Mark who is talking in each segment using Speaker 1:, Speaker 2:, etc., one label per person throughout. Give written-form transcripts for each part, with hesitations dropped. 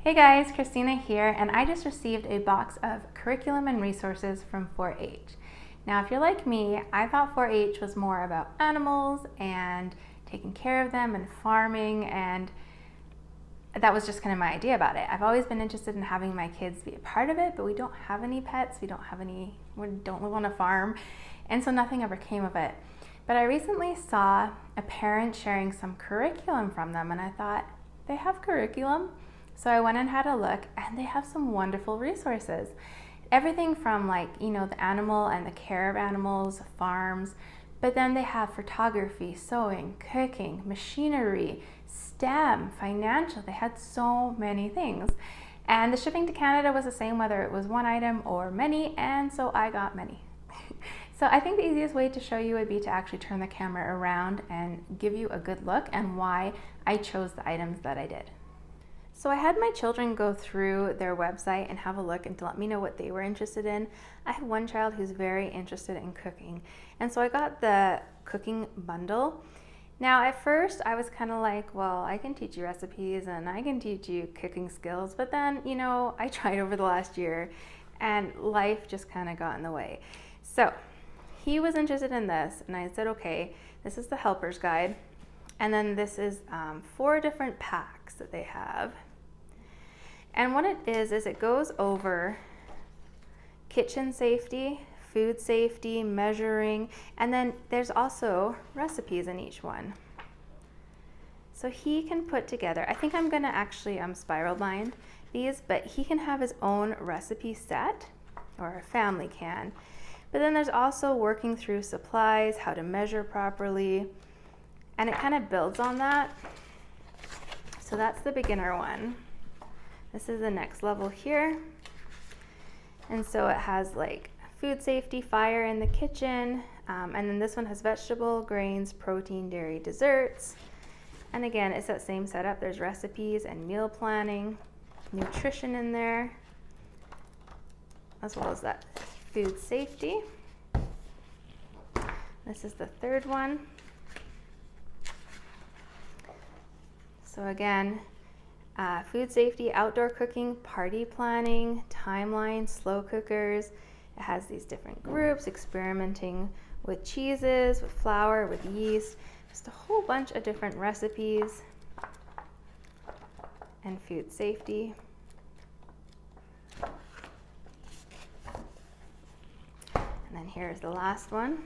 Speaker 1: Hey guys, Christina here, and I just received a box of curriculum and resources from 4-H. Now, if you're like me, I thought 4-H was more about animals and taking care of them and farming, and that was just kind of my idea about it. I've always been interested in having my kids be a part of it, but we don't have any pets, we don't live on a farm, and so nothing ever came of it. But I recently saw a parent sharing some curriculum from them, and I thought, they have curriculum? So I went and had a look, and they have some wonderful resources. Everything from the animal and the care of animals, farms, but then they have photography, sewing, cooking, machinery, STEM, financial. They had so many things. And the shipping to Canada was the same whether it was one item or many, and so I got many. So I think the easiest way to show you would be to actually turn the camera around and give you a good look and why I chose the items that I did. So I had my children go through their website and have a look and to let me know what they were interested in. I have one child who's very interested in cooking, and so I got the cooking bundle. Now at first I was kind of like, well, I can teach you recipes and I can teach you cooking skills, but then I tried over the last year and life just kind of got in the way. So he was interested in this, and I said, okay, this is the helper's guide, and then this is 4 different packs that they have. And what it is it goes over kitchen safety, food safety, measuring, and then there's also recipes in each one. So he can put together, I think I'm gonna actually spiral bind these, but he can have his own recipe set, or a family can. But then there's also working through supplies, how to measure properly, and it kind of builds on that. So that's the beginner one. This is the next level here. And so it has like food safety, fire in the kitchen, and then this one has vegetable, grains, protein, dairy, desserts. And again, it's that same setup. There's recipes and meal planning, nutrition in there, as well as that food safety. This is the third one. So again, food safety, outdoor cooking, party planning, timeline, slow cookers. It has these different groups, experimenting with cheeses, with flour, with yeast, just a whole bunch of different recipes, and food safety. And then here's the last one.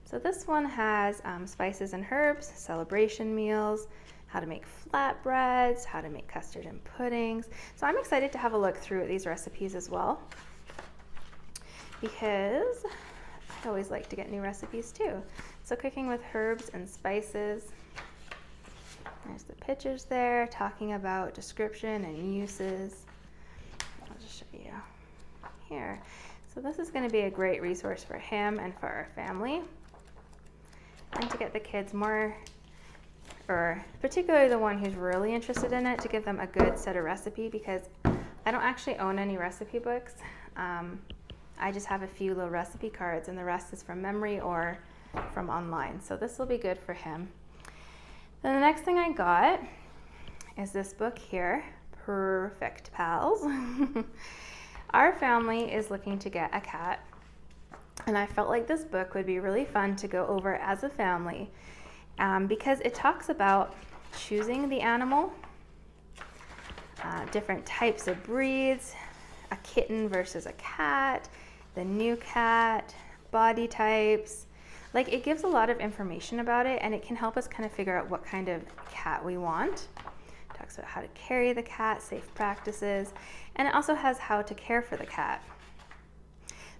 Speaker 1: So this one has spices and herbs, celebration meals, how to make flatbreads, how to make custard and puddings. So I'm excited to have a look through these recipes as well, because I always like to get new recipes too. So cooking with herbs and spices. There's the pictures there talking about description and uses. I'll just show you here. So this is going to be a great resource for him and for our family. And to get the kids more, or particularly the one who's really interested in it, to give them a good set of recipe, because I don't actually own any recipe books. I just have a few little recipe cards, and the rest is from memory or from online. So this will be good for him. Then the next thing I got is this book here, Perfect Pals. Our family is looking to get a cat, and I felt like this book would be really fun to go over as a family, because it talks about choosing the animal, different types of breeds, a kitten versus a cat, the new cat, body types. Like, it gives a lot of information about it, and it can help us kind of figure out what kind of cat we want. It talks about how to carry the cat, safe practices, and it also has how to care for the cat.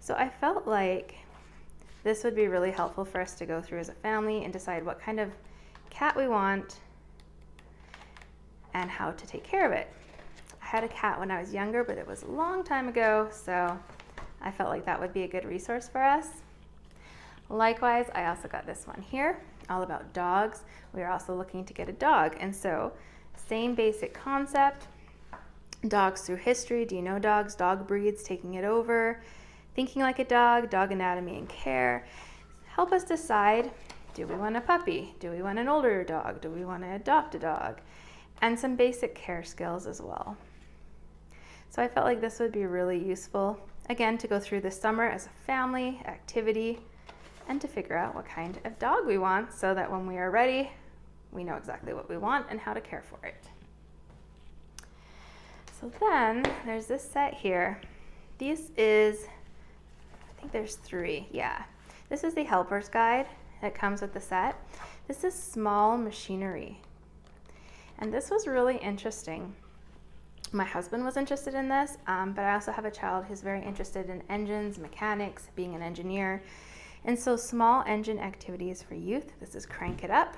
Speaker 1: So I felt like this would be really helpful for us to go through as a family and decide what kind of cat we want and how to take care of it. I had a cat when I was younger, but it was a long time ago, so I felt like that would be a good resource for us. Likewise, I also got this one here, all about dogs. We are also looking to get a dog, and so same basic concept. Dogs through history. Do you know dogs? Dog breeds, taking it over. Thinking like a dog, dog anatomy and care. Help us decide, Do we want a puppy? Do we want an older dog? Do we want to adopt a dog? And some basic care skills as well. So I felt like this would be really useful, again, to go through this summer as a family activity and to figure out what kind of dog we want so that when we are ready, we know exactly what we want and how to care for it. So then there's this set here. This is, I think there's 3, yeah. This is the helper's guide that comes with the set. This is small machinery. And this was really interesting. My husband was interested in this, but I also have a child who's very interested in engines, mechanics, being an engineer. And so small engine activities for youth. This is Crank It Up.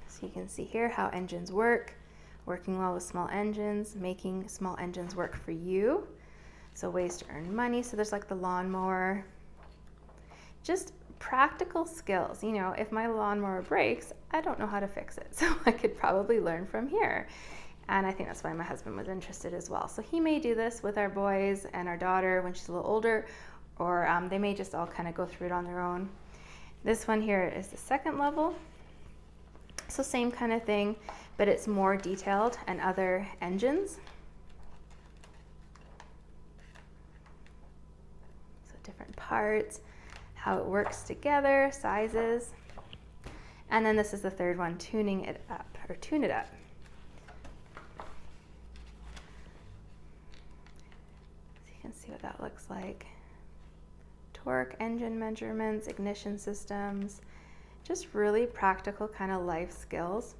Speaker 1: So you can see here how engines work, working well with small engines, making small engines work for you. So ways to earn money. So there's like the lawnmower. Just practical skills. You know, if my lawnmower breaks, I don't know how to fix it. So I could probably learn from here. And I think that's why my husband was interested as well. So he may do this with our boys and our daughter when she's a little older, or they may just all kind of go through it on their own. This one here is the second level. So same kind of thing, but it's more detailed and other engines. So different parts, how it works together, sizes. And then this is the third one, tuning it up, or tune it up. So you can see what that looks like. Torque, engine measurements, ignition systems, just really practical kind of life skills.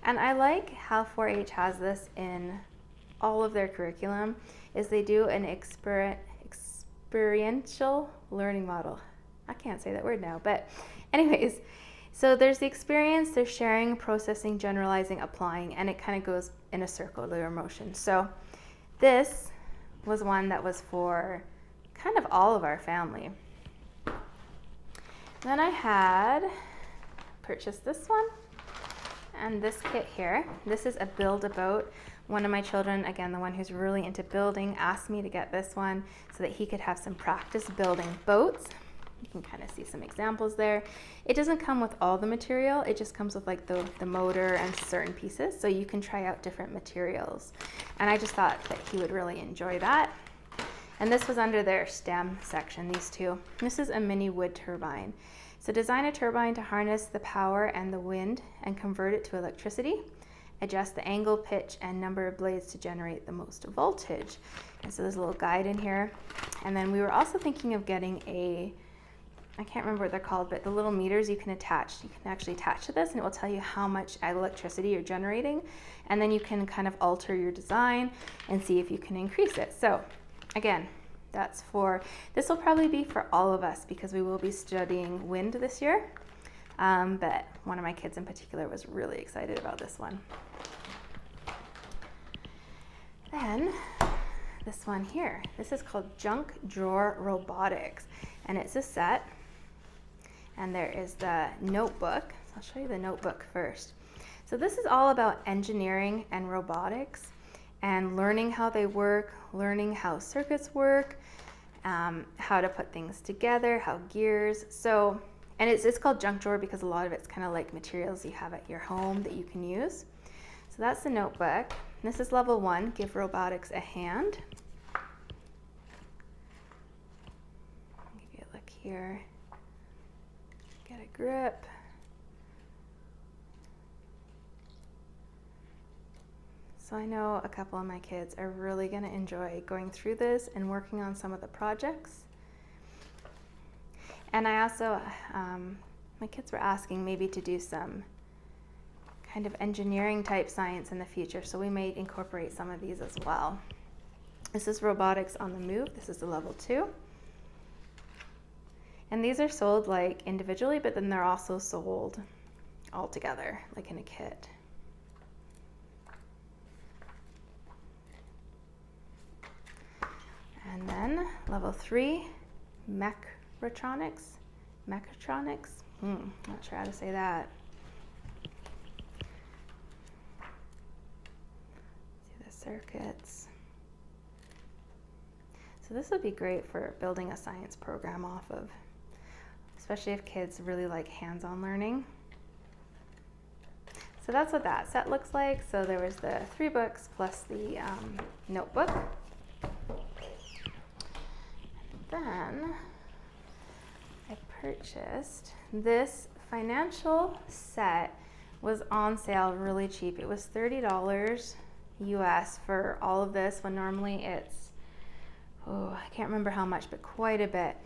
Speaker 1: And I like how 4-H has this in all of their curriculum, is they do an experiential learning model. I can't say that word now, but anyways, so there's the experience, there's sharing, processing, generalizing, applying, and it kind of goes in a circular motion. So this was one that was for kind of all of our family. Then I had purchased this one and this kit here. This is a build a boat. One of my children, again, the one who's really into building, asked me to get this one so that he could have some practice building boats. You can kind of see some examples there. It doesn't come with all the material, it just comes with like the motor and certain pieces, so you can try out different materials. And I just thought that he would really enjoy that. And this was under their STEM section, these two. This is a mini wood turbine. So design a turbine to harness the power and the wind and convert it to electricity. Adjust the angle, pitch, and number of blades to generate the most voltage. And so there's a little guide in here. And then we were also thinking of getting I can't remember what they're called, but the little meters you can attach. You can actually attach to this and it will tell you how much electricity you're generating. And then you can kind of alter your design and see if you can increase it. So again, this will probably be for all of us because we will be studying wind this year. But one of my kids in particular was really excited about this one. Then this one here, this is called Junk Drawer Robotics, and it's a set. And there is the notebook. So I'll show you the notebook first. So this is all about engineering and robotics and learning how they work, learning how circuits work, how to put things together, how gears. So, and it's called junk drawer because a lot of it's kind of like materials you have at your home that you can use. So that's the notebook. This is level 1, give robotics a hand. I'll give you a look here. Get a grip. So I know a couple of my kids are really going to enjoy going through this and working on some of the projects. And I also, my kids were asking maybe to do some kind of engineering type science in the future, so we may incorporate some of these as well. This is Robotics on the Move. This is the level 2. And these are sold like individually, but then they're also sold all together, like in a kit. And then level 3, mechatronics. Not sure how to say that. See the circuits. So this would be great for building a science program off of. especially if kids really like hands-on learning. So that's what that set looks like. So there was the 3 books plus the notebook. Then I purchased this financial set. Was on sale really cheap. It was $30 US for all of this, when normally it's, I can't remember how much, but quite a bit.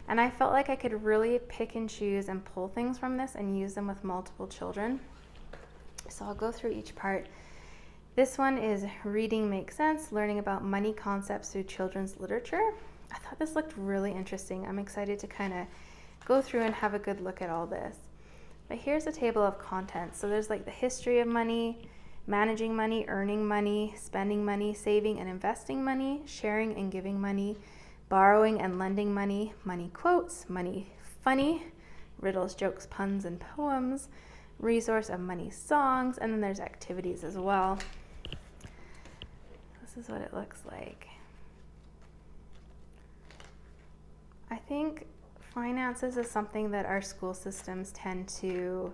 Speaker 1: And I felt like I could really pick and choose and pull things from this and use them with multiple children. So I'll go through each part. This one is Reading Makes Sense, Learning About Money Concepts Through Children's Literature. I thought this looked really interesting. I'm excited to kind of go through and have a good look at all this. But here's a table of contents. So there's like the history of money, managing money, earning money, spending money, saving and investing money, sharing and giving money, borrowing and lending money, money quotes, money funny, riddles, jokes, puns, and poems, resource of money songs, and then there's activities as well. This is what it looks like. I think finances is something that our school systems tend to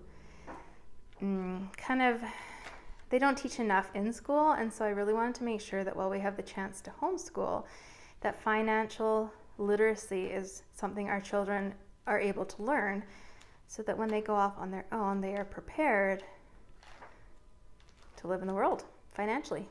Speaker 1: they don't teach enough in school, and so I really wanted to make sure that while we have the chance to homeschool, that financial literacy is something our children are able to learn, so that when they go off on their own, they are prepared to live in the world financially.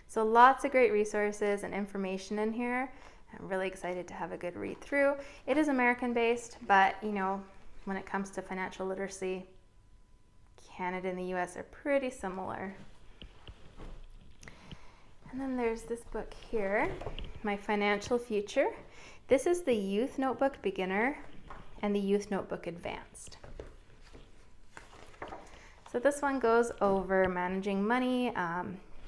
Speaker 1: So lots of great resources and information in here. I'm really excited to have a good read through. It is American based, but when it comes to financial literacy, Canada and the US are pretty similar. And then there's this book here, My Financial Future. This is the Youth Notebook Beginner and the Youth Notebook Advanced. So this one goes over managing money,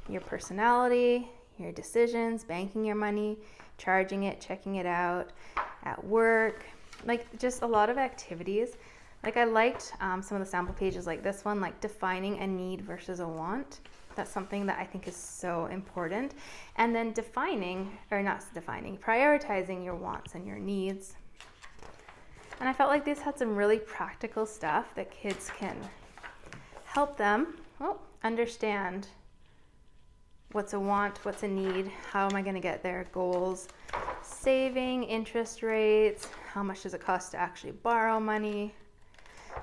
Speaker 1: your personality, your decisions, banking your money, charging it, checking it out, at work, like just a lot of activities. Like I liked some of the sample pages like this one, like defining a need versus a want. That's something that I think is so important. And then prioritizing your wants and your needs. And I felt like this had some really practical stuff that kids can help them understand what's a want, what's a need, how am I going to get there, goals, saving, interest rates, how much does it cost to actually borrow money.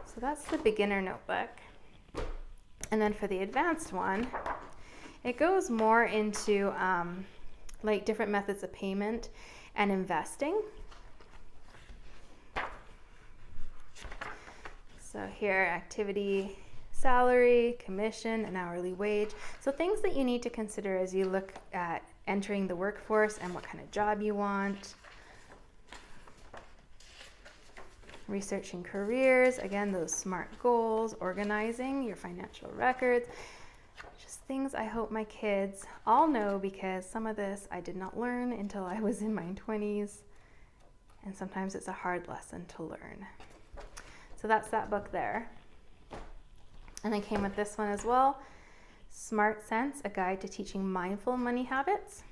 Speaker 1: So that's the beginner notebook. And then for the advanced one, it goes more into like different methods of payment and investing. So here, activity, salary, commission, and hourly wage. So things that you need to consider as you look at entering the workforce and what kind of job you want. Researching careers, again, those SMART goals, organizing your financial records. Just things I hope my kids all know, because some of this I did not learn until I was in my 20s. And sometimes it's a hard lesson to learn. So that's that book there. And I came with this one as well, Smart Sense, A Guide to Teaching Mindful Money Habits.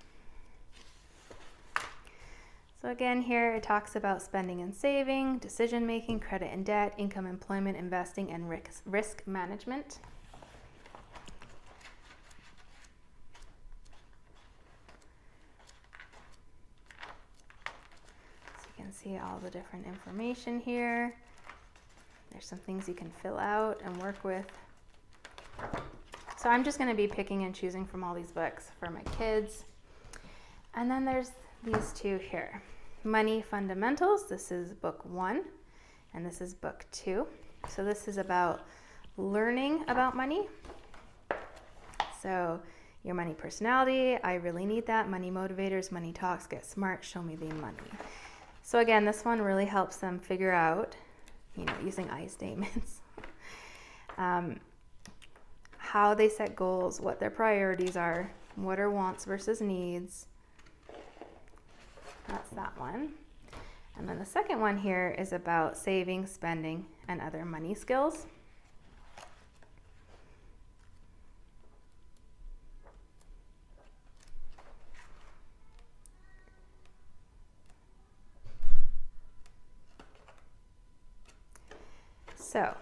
Speaker 1: So again, here it talks about spending and saving, decision making, credit and debt, income, employment, investing, and risk management. So you can see all the different information here. There's some things you can fill out and work with. So I'm just going to be picking and choosing from all these books for my kids. And then there's these two here. Money Fundamentals. This is book 1, and this is book 2. So this is about learning about money. So your money personality, I really need that. Money motivators, money talks, get smart, show me the money. So again, this one really helps them figure out, using I statements, how they set goals, what their priorities are, what are wants versus needs. That's that one. And then the second one here is about saving, spending, and other money skills. So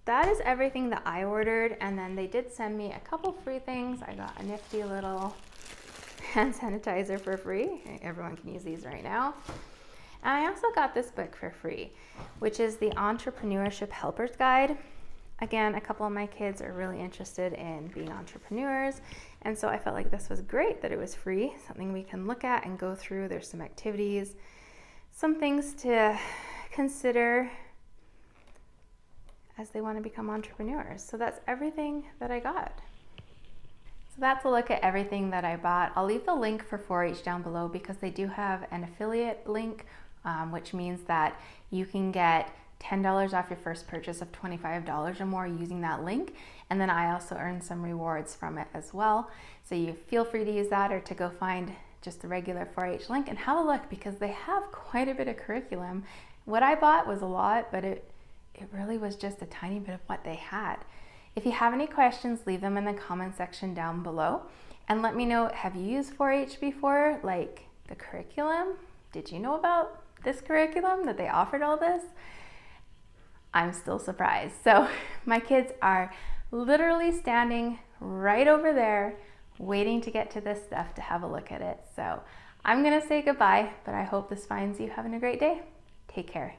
Speaker 1: that is everything that I ordered, and then they did send me a couple free things. I got a nifty little hand sanitizer for free. Everyone can use these right now. And I also got this book for free, which is the Entrepreneurship Helpers Guide. Again, a couple of my kids are really interested in being entrepreneurs, and so I felt like this was great that it was free, something we can look at and go through. There's some activities, some things to consider as they want to become entrepreneurs. So that's everything that I got. So that's a look at everything that I bought. I'll leave the link for 4-H down below because they do have an affiliate link, which means that you can get $10 off your first purchase of $25 or more using that link. And then I also earn some rewards from it as well. So you feel free to use that or to go find just the regular 4-H link and have a look because they have quite a bit of curriculum. What I bought was a lot, but it really was just a tiny bit of what they had. If you have any questions, leave them in the comment section down below and let me know, have you used 4-H before? Like the curriculum? Did you know about this curriculum, that they offered all this? I'm still surprised. So my kids are literally standing right over there waiting to get to this stuff to have a look at it. So I'm gonna say goodbye, but I hope this finds you having a great day. Take care.